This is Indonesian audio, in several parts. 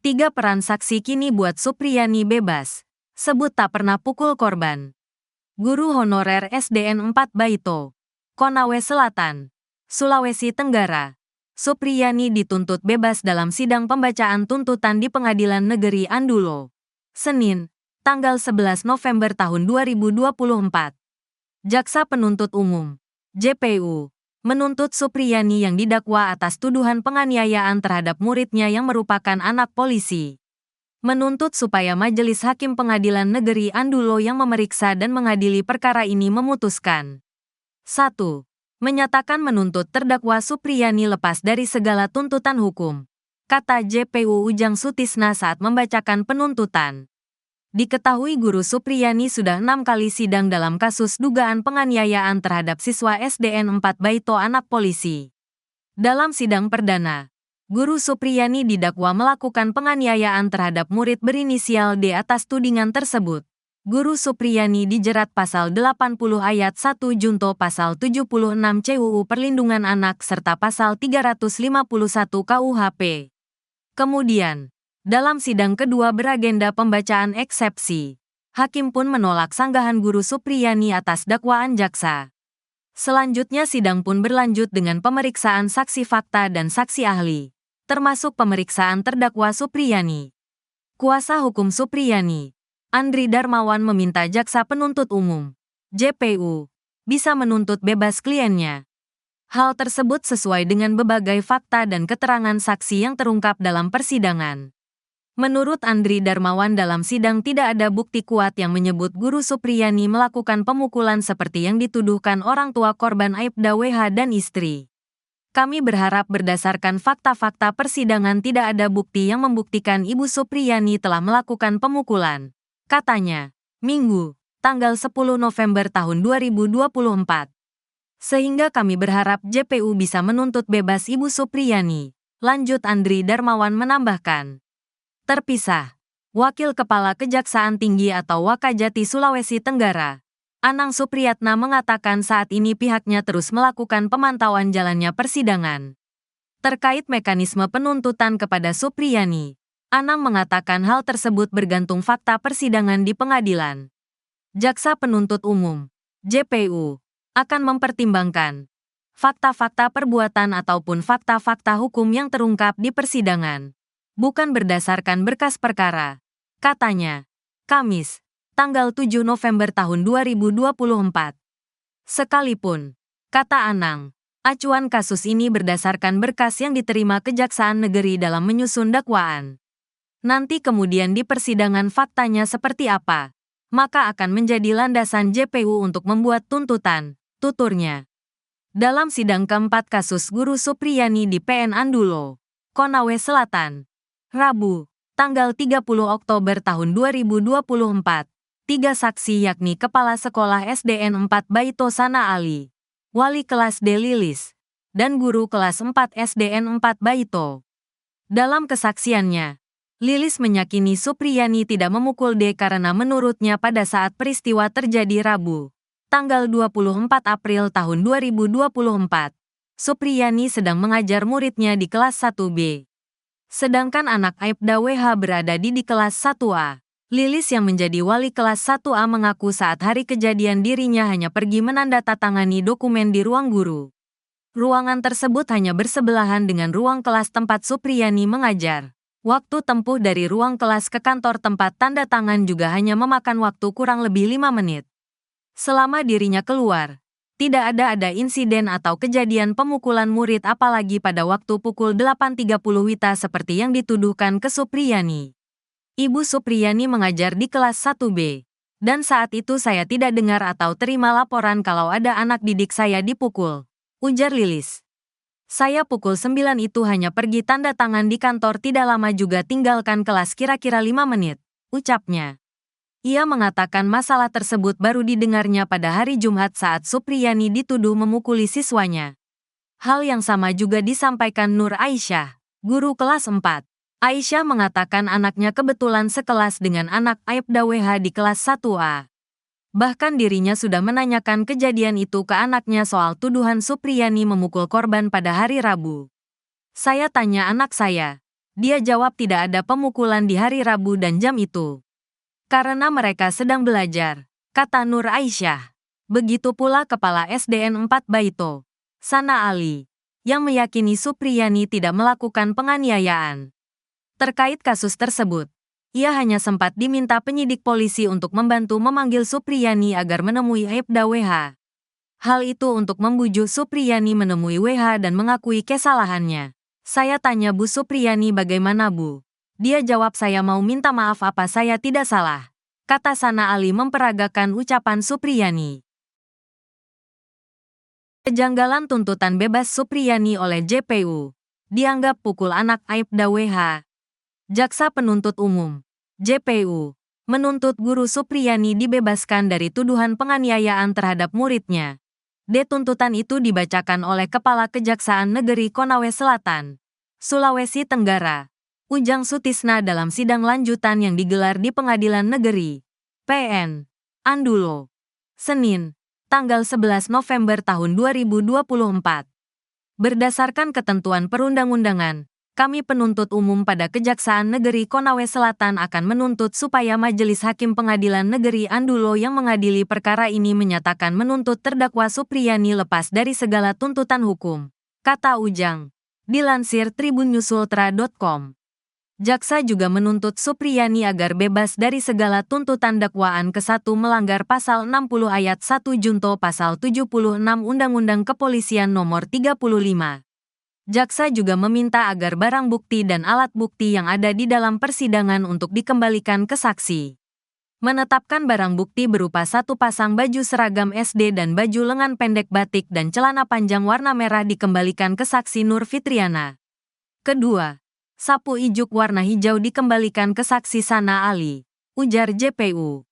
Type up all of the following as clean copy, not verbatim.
3 peran saksi kini buat Supriyani bebas. Sebut tak pernah pukul korban. Guru honorer SDN 4 Baito, Konawe Selatan, Sulawesi Tenggara. Supriyani dituntut bebas dalam sidang pembacaan tuntutan di Pengadilan Negeri Andulo. Senin, tanggal 11 November tahun 2024. Jaksa Penuntut Umum, JPU, menuntut Supriyani yang didakwa atas tuduhan penganiayaan terhadap muridnya yang merupakan anak polisi. Menuntut supaya Majelis Hakim Pengadilan Negeri Andulo yang memeriksa dan mengadili perkara ini memutuskan. 1. Menyatakan menuntut terdakwa Supriyani lepas dari segala tuntutan hukum, kata JPU Ujang Sutisna saat membacakan penuntutan. Diketahui Guru Supriyani sudah 6 kali sidang dalam kasus dugaan penganiayaan terhadap siswa SDN 4 Baito anak polisi. Dalam sidang perdana, Guru Supriyani didakwa melakukan penganiayaan terhadap murid berinisial D atas tudingan tersebut. Guru Supriyani dijerat pasal 80 ayat 1 junto pasal 76 CUU Perlindungan Anak serta pasal 351 KUHP. Kemudian, dalam sidang kedua beragenda pembacaan eksepsi, hakim pun menolak sanggahan Guru Supriyani atas dakwaan jaksa. Selanjutnya sidang pun berlanjut dengan pemeriksaan saksi fakta dan saksi ahli, termasuk pemeriksaan terdakwa Supriyani. Kuasa hukum Supriyani, Andri Darmawan meminta jaksa penuntut umum, JPU, bisa menuntut bebas kliennya. Hal tersebut sesuai dengan berbagai fakta dan keterangan saksi yang terungkap dalam persidangan. Menurut Andri Darmawan dalam sidang tidak ada bukti kuat yang menyebut Guru Supriyani melakukan pemukulan seperti yang dituduhkan orang tua korban Aibda WH dan istri. Kami berharap berdasarkan fakta-fakta persidangan tidak ada bukti yang membuktikan Ibu Supriyani telah melakukan pemukulan, katanya, Minggu, tanggal 10 November tahun 2024. Sehingga kami berharap JPU bisa menuntut bebas Ibu Supriyani, lanjut Andri Darmawan menambahkan. Terpisah, Wakil Kepala Kejaksaan Tinggi atau Wakajati Sulawesi Tenggara, Anang Supriyatna mengatakan saat ini pihaknya terus melakukan pemantauan jalannya persidangan. Terkait mekanisme penuntutan kepada Supriyani, Anang mengatakan hal tersebut bergantung fakta persidangan di pengadilan. Jaksa Penuntut Umum, JPU, akan mempertimbangkan fakta-fakta perbuatan ataupun fakta-fakta hukum yang terungkap di persidangan, bukan berdasarkan berkas perkara, katanya. Kamis, tanggal 7 November tahun 2024. Sekalipun, kata Anang, acuan kasus ini berdasarkan berkas yang diterima Kejaksaan Negeri dalam menyusun dakwaan. Nanti kemudian di persidangan faktanya seperti apa, maka akan menjadi landasan JPU untuk membuat tuntutan, tuturnya. Dalam sidang keempat kasus Guru Supriyani di PN Andulo, Konawe Selatan, Rabu, tanggal 30 Oktober tahun 2024, 3 saksi yakni Kepala Sekolah SDN 4 Baito Sana Ali, Wali Kelas D Lilis, dan Guru Kelas 4 SDN 4 Baito. Dalam kesaksiannya, Lilis meyakini Supriyani tidak memukul D karena menurutnya pada saat peristiwa terjadi Rabu, tanggal 24 April tahun 2024, Supriyani sedang mengajar muridnya di kelas 1B. Sedangkan anak Aibda WH berada di kelas 1A. Lilis yang menjadi wali kelas 1A mengaku saat hari kejadian dirinya hanya pergi menandatangani dokumen di ruang guru. Ruangan tersebut hanya bersebelahan dengan ruang kelas tempat Supriyani mengajar. Waktu tempuh dari ruang kelas ke kantor tempat tanda tangan juga hanya memakan waktu kurang lebih 5 menit. Selama dirinya keluar, tidak ada insiden atau kejadian pemukulan murid apalagi pada waktu pukul 8.30 WITA seperti yang dituduhkan ke Supriyani. Ibu Supriyani mengajar di kelas 1B, dan saat itu saya tidak dengar atau terima laporan kalau ada anak didik saya dipukul, ujar Lilis. Saya pukul 9 itu hanya pergi tanda tangan di kantor tidak lama juga tinggalkan kelas kira-kira 5 menit, ucapnya. Ia mengatakan masalah tersebut baru didengarnya pada hari Jumat saat Supriyani dituduh memukuli siswanya. Hal yang sama juga disampaikan Nur Aisyah, guru kelas 4. Aisyah mengatakan anaknya kebetulan sekelas dengan anak Aibda WH di kelas 1A. Bahkan dirinya sudah menanyakan kejadian itu ke anaknya soal tuduhan Supriyani memukul korban pada hari Rabu. Saya tanya anak saya, Dia jawab tidak ada pemukulan di hari Rabu dan jam itu. Karena mereka sedang belajar, kata Nur Aisyah. Begitu pula Kepala SDN 4 Baito, Sana Ali, yang meyakini Supriyani tidak melakukan penganiayaan. Terkait kasus tersebut, ia hanya sempat diminta penyidik polisi untuk membantu memanggil Supriyani agar menemui Aibda WH. Hal itu untuk membujuk Supriyani menemui WH dan mengakui kesalahannya. Saya tanya Bu Supriyani bagaimana Bu? Dia jawab saya mau minta maaf apa saya tidak salah. Kata Sana Ali memperagakan ucapan Supriyani. Kejanggalan tuntutan bebas Supriyani oleh JPU. Dianggap pukul anak Aibda WH. Jaksa Penuntut Umum, JPU, menuntut guru Supriyani dibebaskan dari tuduhan penganiayaan terhadap muridnya. Tuntutan itu dibacakan oleh Kepala Kejaksaan Negeri Konawe Selatan, Sulawesi Tenggara, Ujang Sutisna dalam sidang lanjutan yang digelar di Pengadilan Negeri PN Andulo, Senin, tanggal 11 November tahun 2024. Berdasarkan ketentuan perundang-undangan, kami penuntut umum pada Kejaksaan Negeri Konawe Selatan akan menuntut supaya Majelis Hakim Pengadilan Negeri Andulo yang mengadili perkara ini menyatakan menuntut terdakwa Supriyani lepas dari segala tuntutan hukum, kata Ujang. Dilansir tribunnyusultra.com. Jaksa juga menuntut Supriyani agar bebas dari segala tuntutan dakwaan ke-1 melanggar pasal 60 ayat 1 junto pasal 76 Undang-Undang Kepolisian Nomor 35. Jaksa juga meminta agar barang bukti dan alat bukti yang ada di dalam persidangan untuk dikembalikan ke saksi. Menetapkan barang bukti berupa satu pasang baju seragam SD dan baju lengan pendek batik dan celana panjang warna merah dikembalikan ke saksi Nur Fitriana. Kedua, sapu ijuk warna hijau dikembalikan ke saksi Sana Ali, ujar JPU.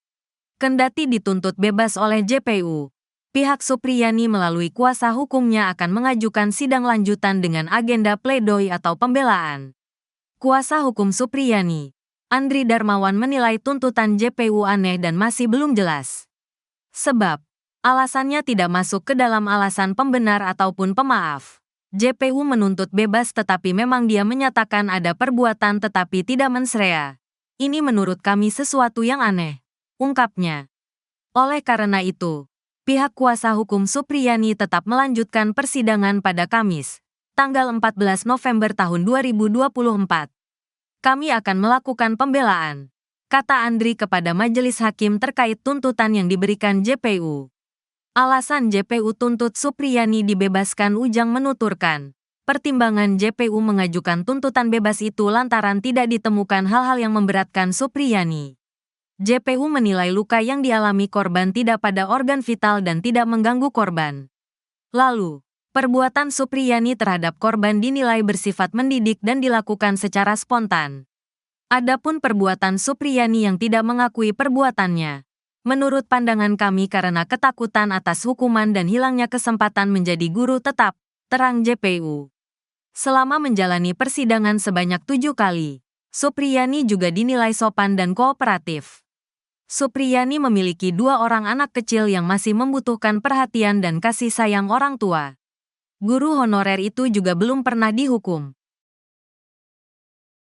Kendati dituntut bebas oleh JPU, pihak Supriyani melalui kuasa hukumnya akan mengajukan sidang lanjutan dengan agenda pledoi atau pembelaan. Kuasa hukum Supriyani, Andri Darmawan menilai tuntutan JPU aneh dan masih belum jelas. Sebab, alasannya tidak masuk ke dalam alasan pembenar ataupun pemaaf. JPU menuntut bebas tetapi memang dia menyatakan ada perbuatan tetapi tidak mensrea. Ini menurut kami sesuatu yang aneh, ungkapnya. Oleh karena itu, pihak kuasa hukum Supriyani tetap melanjutkan persidangan pada Kamis, tanggal 14 November tahun 2024. Kami akan melakukan pembelaan, kata Andri kepada majelis hakim terkait tuntutan yang diberikan JPU. Alasan JPU tuntut Supriyani dibebaskan Ujang menuturkan, pertimbangan JPU mengajukan tuntutan bebas itu lantaran tidak ditemukan hal-hal yang memberatkan Supriyani. JPU menilai luka yang dialami korban tidak pada organ vital dan tidak mengganggu korban. Lalu, perbuatan Supriyani terhadap korban dinilai bersifat mendidik dan dilakukan secara spontan. Adapun perbuatan Supriyani yang tidak mengakui perbuatannya, menurut pandangan kami karena ketakutan atas hukuman dan hilangnya kesempatan menjadi guru tetap, terang JPU. Selama menjalani persidangan sebanyak 7 kali, Supriyani juga dinilai sopan dan kooperatif. Supriyani memiliki 2 orang anak kecil yang masih membutuhkan perhatian dan kasih sayang orang tua. Guru honorer itu juga belum pernah dihukum.